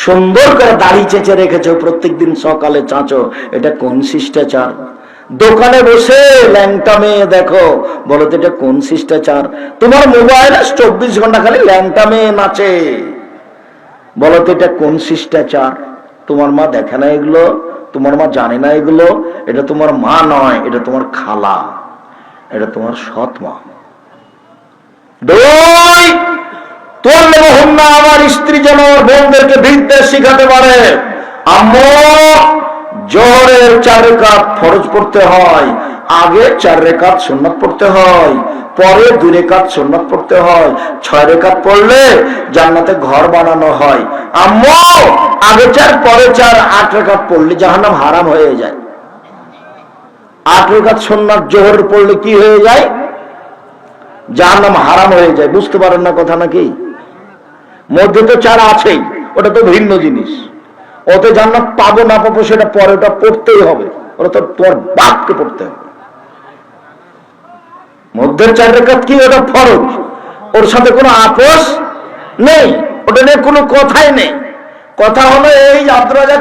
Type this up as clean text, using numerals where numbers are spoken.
সুন্দর করে দাড়ি চেঁচে রেখেছো, প্রত্যেকদিন সকালে চাঁচো, এটা কোন শিষ্টাচার? দোকানে বসে ল্যাংটা মেয়ে দেখো, বলো তো এটা কোন শিষ্টাচার? তোমার মোবাইলে 24 ঘন্টা খালি ল্যাংটা মেয়ে নাচে, বলো তো এটা কোন শিষ্টাচার? তোমার মা দেখে না এগুলো? তোমার মা জানে না এগুলো? এটা তোমার মা নয়, এটা তোমার খালা, এটা তোমার সৎ মা। দুই, আমার স্ত্রী যেন ওর বোনদেরকে বিদ্যা শিখাতে পারে, আম্মু জোহরের 4 রাকাত ফরজ পড়তে হয়, আগে 4 রাকাত সুন্নাত পড়তে হয়, পরে 2 রাকাত সুন্নাত পড়তে হয়, 6 রাকাত পড়লে জান্নাতে ঘর বানানো হয়। আম্মু আগে 4 পরে 4, 8 রাকাত পড়লে জাহান্নাম হারাম হয়ে যায়। 8 রাকাত সুন্নাত জোহর পড়লে কি হয়ে যায়? জাহান্নাম হারাম হয়ে যায়। বুঝতে পারেন না কথা নাকি? মধ্যে তো 4 আছেই, ওটা তো ভিন্ন জিনিস। ওতে জান্নাত পাবো না পাবো সেটা পরে, ওটা পড়তেই হবে, ওটা তো তোর বাপকে পড়তে হবে। মধ্যের 4 রাকাত কি? ওটা ফরজ, ওর সাথে কোনো আপোষ নেই, ওটা নিয়ে কোনো কথাই নেই। কথা হলো এই আব্দুর রাজ্জাক